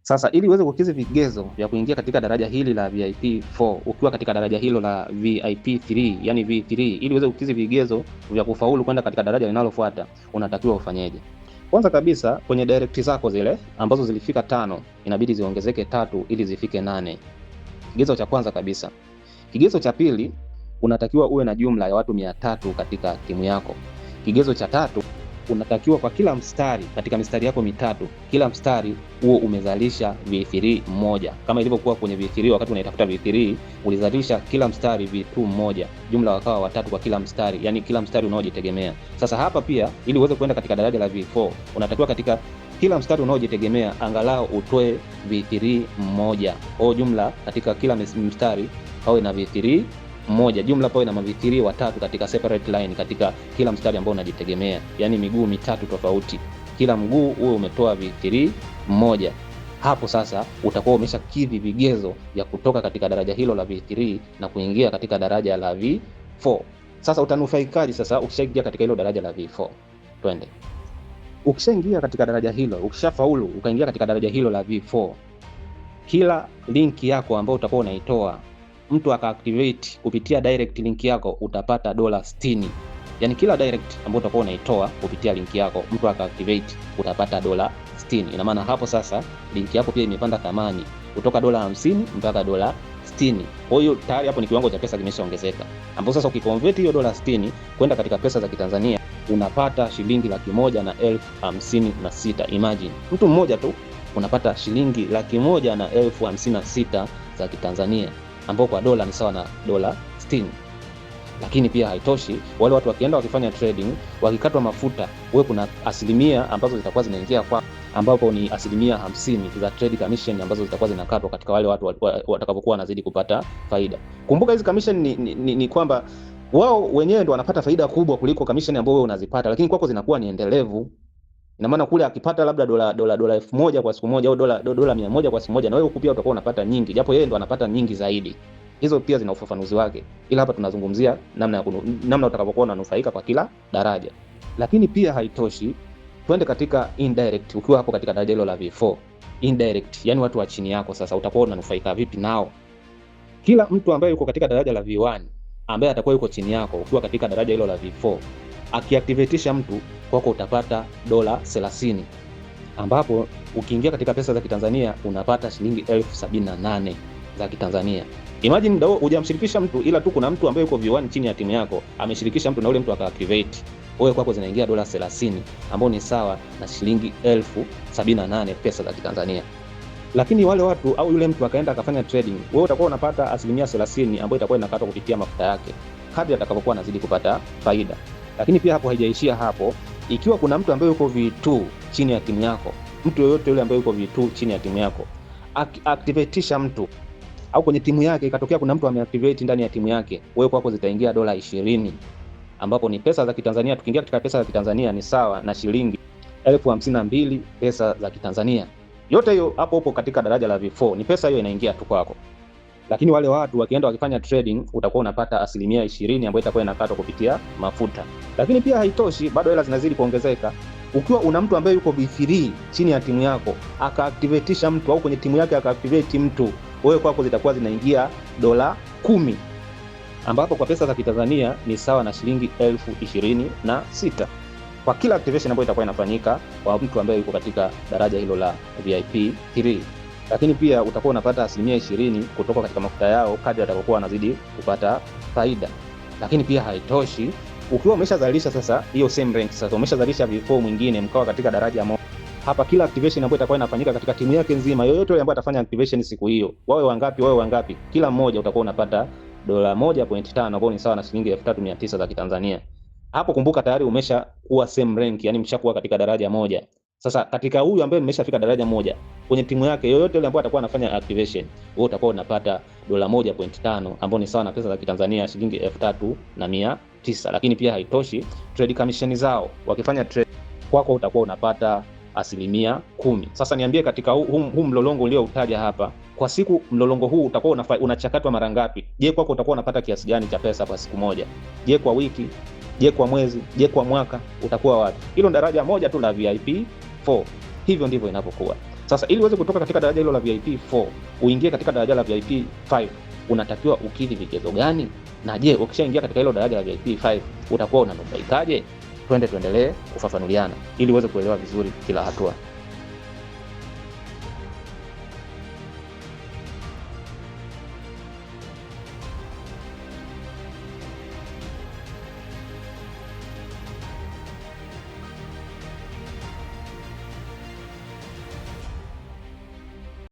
Sasa ili uweze kukidhi vigezo vya kuingia katika daraja hili la VIP 4 ukiwa katika daraja hilo la VIP 3, yani V3, ili uweze kukidhi vigezo vya kufaulu kwenda katika daraja linalofuata, unatakiwa ufanyeje? Kwanza kabisa, kwenye direct zako zile ambazo zilifika 5 inabidi ziongezeke 3 ili zifike 8. Kigezo cha kwanza kabisa. Kigezo cha pili, unatakiwa uwe na jumla ya watu 300 katika timu yako. Kigezo cha tatu, unatakiwa kwa kila mstari katika mistari yako mitatu, kila mstari huo umezalisha V3 mmoja. Kama ilivyokuwa kwenye V3, wakati unaitafuta V3 ulizalisha kila mstari V2 mmoja, jumla wakawa watatu kwa kila mstari, yani kila mstari unaojitegemea. Sasa hapa pia ili uweze kwenda katika daraja la V4, unatakiwa katika kila mstari unaojitegemea angalau utoe V3 mmoja. Kwa jumla katika kila mstari kawe na V3 mmoja, jumla pawe na mavitiri watatu katika separate line katika kila mstari ambao unajitegemea, yani miguu mitatu tofauti, kila mguu uwe umetoa vitiri mmoja. Hapo sasa utakuwa umeshakidhi vigezo vya kutoka katika daraja hilo la V3 na kuingia katika daraja la V4. Sasa utanufaikaje sasa ukishaingia katika hilo daraja la V4? Twende. Ukishaingia katika daraja hilo, ukishafaulu ukaingia katika daraja hilo la V4, kila link yako ambayo utakuwa unaitoa mtu akaactivate kupitia direct link yako utapata $60. Yani kila direct ambayo utakuwa unaitoa kupitia link yako mtu akaactivate utapata $60. Ina maana hapo sasa link yako pia imepanda thamani kutoka $50 mpaka $60. Kwa hiyo tayari hapo ni kiwango cha pesa kimeshaongezeka, ambapo sasa ukiconvert hiyo $60 kwenda katika pesa za Kitanzania unapata shilingi 156,000. Imagine mtu mmoja tu unapata shilingi 156,000 za Kitanzania, ambao kwa dola ni sawa na $60. Lakini pia haitoshi, wale watu wakienda wakifanya trading, wakikatwa mafuta, wewe kuna asilimia ambazo zitakuwa zinaingia kwa, ambapo ni asilimia 50 za trade commission ambazo zitakuwa zinakatwa katika wale watu watakapokuwa wanazidi kupata faida. Kumbuka hizi commission ni kwamba wao wenyewe ndio wanapata faida kubwa kuliko commission ambayo wewe unazipata, lakini kwako zinakuwa ni endelevu. Ina maana kule akipata labda dola 1000 kwa siku moja au dola 100 kwa siku moja, na wewe huku pia utakuwa unapata nyingi, japo yeye ndo anapata nyingi zaidi. Hizo pia zina ufafanuzi wake, ila hapa tunazungumzia namna utakapokuwa unanufaika kwa kila daraja. Lakini pia haitoshi, twende katika indirect. Ukiwa hapo katika daraja hilo la V4 indirect, yani watu wa chini yako, sasa utakuwa unanufaika vipi nao? Kila mtu ambaye yuko katika daraja la V1 ambaye atakuwa yuko chini yako ukiwa katika daraja hilo la V4, akiactivateisha mtu kwako utapata $30, ambapo ukiingia katika pesa za Kitanzania unapata shilingi 78,000 za Kitanzania. Imagine ndio hujamshirikisha mtu, ila tu kuna mtu ambaye yuko V1 chini ya timu yako ameshirikisha mtu na ule mtu akaactivate, wewe kwako zinaingia $30, ambao ni sawa na shilingi 78,000 pesa za Kitanzania. Lakini wale watu au yule mtu akaenda akafanya trading, wewe utakuwa unapata asilimia 30 ambayo itakuwa inakatwa kupitia mafuta yake kadri atakapokuwa anazidi kupata faida. Lakini pia hapo haijaishia hapo. Ikiwa kuna mtu ambaye yuko V2 chini ya timu yako, mtu yoyote yule ambaye yuko V2 chini ya timu yako activateisha mtu, au kwenye timu yake ikatokea kuna mtu ameactivate ndani ya timu yake, wewe kwako zitaingia $20, ambapo ni pesa za Kitanzania. Tukiingia katika pesa za Kitanzania ni sawa na shilingi 52,000 pesa za Kitanzania. Yote hiyo hapo upo katika daraja la V4, ni pesa hiyo inaingia tu kwako. Lakini wale watu wakienda wakifanya trading utakuwa unapata asilimia 20 ambayo itakuwa inakatwa kupitia mafuta. Lakini pia haitoshi, bado hela zinazidi kuongezeka. Ukiwa una mtu ambaye yuko V3 chini ya timu yako akaactivateisha mtu, au kwenye timu yake akaactivate mtu, wewe kwako zitakuwa zinaingia $10, ambapo kwa pesa za Kitanzania ni sawa na shilingi 26,000 kwa kila activation ambayo itakuwa inafanyika kwa mtu ambaye yuko katika daraja hilo la VIP 3. Lakini pia utakuwa unapata asilimia 20 kutoka katika mafuta yao kadri atakapokuwa anazidi kupata faida. Lakini pia haitoshi, ukiwa umeshazalisha sasa hiyo same rank, sasa umeshazalisha V4 mwingine mkawa katika daraja moja, hapa kila activation ambayo itakuwa inafanyika katika timu yake nzima, yoyote yule ambaye atafanya activation siku hiyo, wawe wangapi, kila mmoja utakuwa unapata $1.5 ambao ni sawa na shilingi 3,900 za Kitanzania. Hapo kumbuka tayari umeshakuwa same rank, yani mshakuwa katika daraja moja. Sasa katika huyu ambaye mmeshafika daraja moja kwenye timu yake, yoyote yule ambaye atakuwa anafanya activation, wewe utakuwa unapata $1.5 ambao ni sawa na pesa za Kitanzania shilingi 3,900. Lakini pia haitoshi, trade commission zao wakifanya trade kwako utakuwa unapata asilimia 10. Sasa niambie, katika huu mlolongo ulioutaja hapa, kwa siku mlolongo huu utakuwa unachakatwa mara ngapi? Je, kwako utakuwa unapata kiasi gani cha pesa kwa siku moja? Je, kwa wiki? Je, kwa mwezi? Je, kwa mwaka? Utakuwa wapi? Hilo daraja moja tu la VIP 4. Hivyo ndivyo inapokuwa. Sasa ili uweze kutoka katika daraja hilo la VIP 4 uingie katika daraja la VIP 5, unatakiwa ukidhi vigezo gani? Na je, ukishaingia katika hilo daraja la VIP 5 utakuwa unanufaikaje? Tuendelee kufafanuliana ili uweze kuelewa vizuri kila hatua.